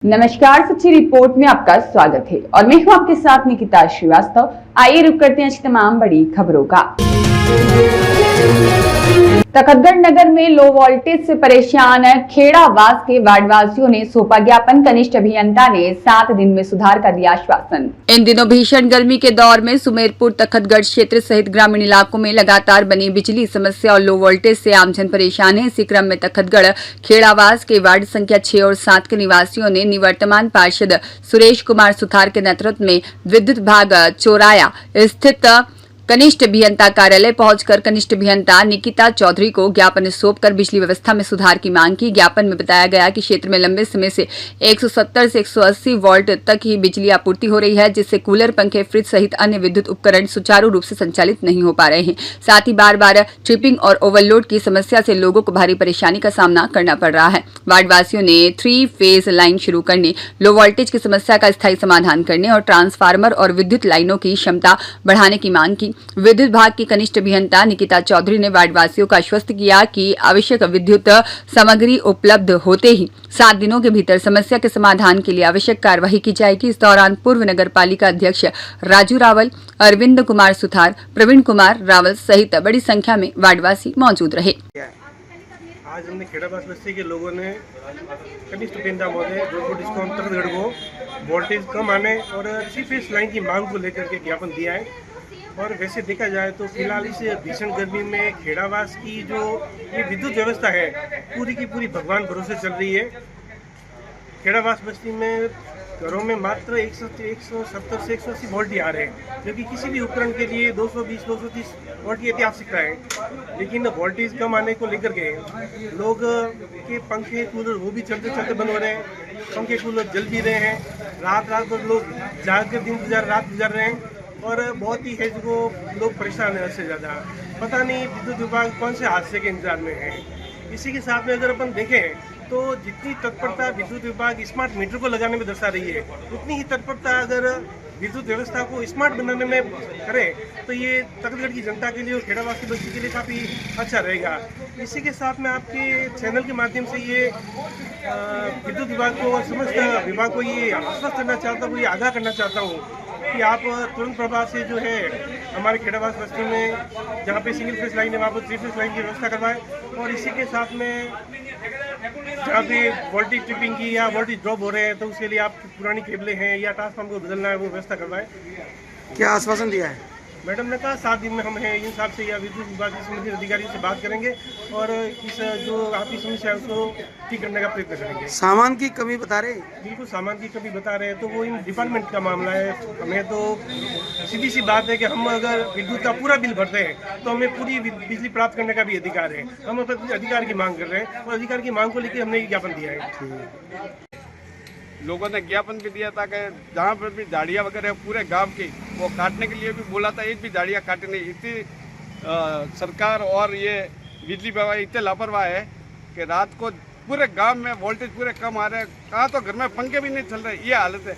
नमस्कार, सच्ची रिपोर्ट में आपका स्वागत है और मैं हूं आपके साथ निकिता श्रीवास्तव। आइए रुक करते हैं आज की तमाम बड़ी खबरों का। तखतगढ़ नगर में लो वोल्टेज से परेशान खेड़ावास के वार्डवासियों ने सौंपा ज्ञापन। कनिष्ठ अभियंता ने 7 दिन में सुधार का दिया आश्वासन। इन दिनों भीषण गर्मी के दौर में सुमेरपुर तखतगढ़ क्षेत्र सहित ग्रामीण इलाकों में लगातार बनी बिजली समस्या और लो वोल्टेज से आमजन परेशान है। इसी क्रम में तखतगढ़ खेड़ावास के वार्ड संख्या 6 और 7 के निवासियों ने निवर्तमान पार्षद सुरेश कुमार सुथार के नेतृत्व में विद्युत विभाग चौराया स्थित कनिष्ठ अभियंता कार्यालय पहुंचकर कनिष्ठ अभियंता निकिता चौधरी को ज्ञापन सौंपकर बिजली व्यवस्था में सुधार की मांग की। ज्ञापन में बताया गया कि क्षेत्र में लंबे समय से 170 से 180 वोल्ट तक ही बिजली आपूर्ति हो रही है, जिससे कूलर, पंखे, फ्रिज सहित अन्य विद्युत उपकरण सुचारू रूप से संचालित नहीं हो पा रहे हैं। साथ ही बार बार ट्रिपिंग और ओवरलोड की समस्या से लोगों को भारी परेशानी का सामना करना पड़ रहा है। वार्डवासियों ने 3 फेज लाइन शुरू करने, लो वोल्टेज की समस्या का स्थायी समाधान करने और ट्रांसफार्मर और विद्युत लाइनों की क्षमता बढ़ाने की मांग की। विद्युत विभाग की कनिष्ठ अभियंता निकिता चौधरी ने वार्डवासियों को आश्वस्त किया कि आवश्यक विद्युत सामग्री उपलब्ध होते ही 7 दिनों के भीतर समस्या के समाधान के लिए आवश्यक कार्यवाही की जाएगी। इस दौरान पूर्व नगर पालिका अध्यक्ष राजू रावल, अरविंद कुमार सुथार, प्रवीण कुमार रावल सहित बड़ी संख्या में वार्डवासी मौजूद रहे। आज हमने खेड़ावास बस्ती के लोगों ने कनिष्ठ अभियंता महोदय तखतगढ़ को वोल्टेज कम आने और 3 फेज लाइन की मांग को लेकर के ज्ञापन दिया है। और वैसे देखा जाए तो फिलहाल इस भीषण गर्मी में खेड़ावास की जो ये विद्युत व्यवस्था है पूरी की पूरी भगवान भरोसे चल रही है। खेड़ावास बस्ती में घरों में मात्र 170 से 180 वोल्ट ही आ रहे हैं, जो कि किसी भी उपकरण के लिए 220-230 वोल्ट की अति आवश्यकता है। लेकिन वोल्टेज कम आने को लेकर के लोग के पंखे कूलर वो भी चलते चलते बंद हो रहे हैं। पंखे कूलर जल भी रहे हैं। रात भर लोग जाग कर रात गुजार रहे हैं और बहुत ही है जो लोग परेशान है। उससे ज़्यादा पता नहीं विद्युत विभाग कौन से हादसे के इंतजार में है। इसी के साथ में अगर अपन देखें तो जितनी तत्परता विद्युत विभाग स्मार्ट मीटर को लगाने में दर्शा रही है, उतनी ही तत्परता अगर विद्युत व्यवस्था को स्मार्ट बनाने में करे तो ये तखतगढ़ की जनता के लिए और खेड़ावास की बस्ती के लिए काफ़ी अच्छा रहेगा। इसी के साथ में आपके चैनल के माध्यम से ये विद्युत विभाग को और समस्त विभाग को ये आश्वस्त करना चाहता हूँ, ये आगाह करना चाहता हूँ कि आप तुरंत प्रभाव से जो है हमारे खेड़ावास बस्ती में जहाँ पे सिंगल फेज लाइन है वहाँ पर 3 फेज लाइन की व्यवस्था करवाएं और इसी के साथ में जहाँ पे वोल्टेज ट्रिपिंग की या वोल्टेज ड्रॉप हो रहे हैं तो उसके लिए आप पुरानी केबलें हैं या ट्रांसफार्मर को बदलना है वो व्यवस्था करवाएं। क्या आश्वासन दिया है? मैडम ने कहा 7 दिन में हम हैं इन साहब से या विद्युत विभाग के संबंधित अधिकारी से बात करेंगे और इस जो आपकी समस्या है उसको ठीक करने का प्रयत्न करेंगे। सामान की कमी बता रहे? बिल्कुल सामान की कमी बता रहे हैं तो वो इन डिपार्टमेंट का मामला है। हमें तो सीधी सी बात है कि हम अगर विद्युत का पूरा बिल भरते हैं तो हमें पूरी बिजली प्राप्त करने का भी अधिकार है। हम अपने अधिकार की मांग कर रहे हैं और अधिकार की मांग को लेकर हमने ज्ञापन दिया है। लोगों ने ज्ञापन भी दिया था कि जहाँ पर भी झाड़ियाँ वगैरह पूरे गांव की वो काटने के लिए भी बोला था, एक भी झाड़ियाँ काटे नहीं। इतनी सरकार और ये बिजली विभाग इतने लापरवाह है कि रात को पूरे गांव में वोल्टेज पूरे कम आ रहे हैं। कहाँ तो घर में पंखे भी नहीं चल रहे, ये हालत है।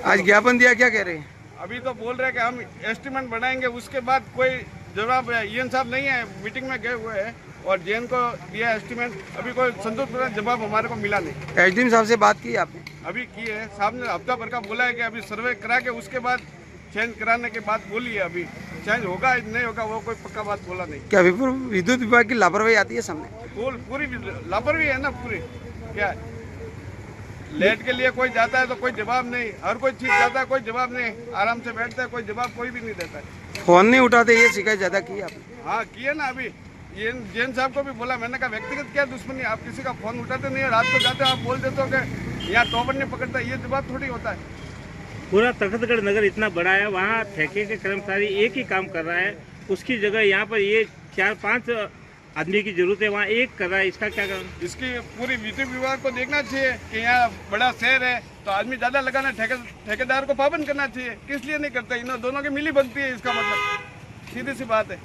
आज ज्ञापन दिया, क्या कह रहे हैं? अभी तो बोल रहे हैं कि हम एस्टिमेट बनाएंगे, उसके बाद कोई जवाब ईएन साहब नहीं है, मीटिंग में गए हुए हैं और जेएन को दिया एस्टिमेट, अभी कोई संतोषजनक जवाब हमारे को मिला नहीं। एसडीएम साहब से बात की आपने? अभी की है, साहब ने हफ्ता भर का बोला है कि अभी सर्वे करा के उसके बाद चेंज कराने के बाद बोली है। अभी चेंज होगा नहीं होगा वो कोई पक्का बात बोला नहीं। क्या विद्युत विभाग की लापरवाही आती है सामने? पूरी लापरवाही है ना पूरी। क्या लेट के लिए कोई जाता है तो कोई जवाब नहीं, हर कोई चीज जाता है कोई जवाब नहीं, आराम से बैठता है कोई जवाब कोई भी नहीं देता है। फोन नहीं उठाते, ये शिकायत ज्यादा की आपने? हाँ की है ना। अभी ये जेएन साहब को भी बोला, मैंने कहा व्यक्तिगत क्या दुश्मनी, आप किसी का फोन उठाते नहीं है, रात को जाते हो आप बोल देते हो कि यहाँ टॉवर नहीं पकड़ता, ये जवाब थोड़ी होता है। पूरा तखतगढ़ नगर इतना बड़ा है, वहाँ ठेके के कर्मचारी एक ही काम कर रहा है, उसकी जगह यहाँ पर ये 4-5 आदमी की जरूरत है, वहाँ एक कर रहा है। इसका क्या कारण? इसकी पूरी विद्युत विभाग को देखना चाहिए कि यहाँ बड़ा शहर है तो आदमी ज़्यादा लगाना, ठेकेदार को पाबंद करना चाहिए। किस लिए नहीं करता? इन दोनों की मिली भगती है, इसका मतलब सीधी सी बात है।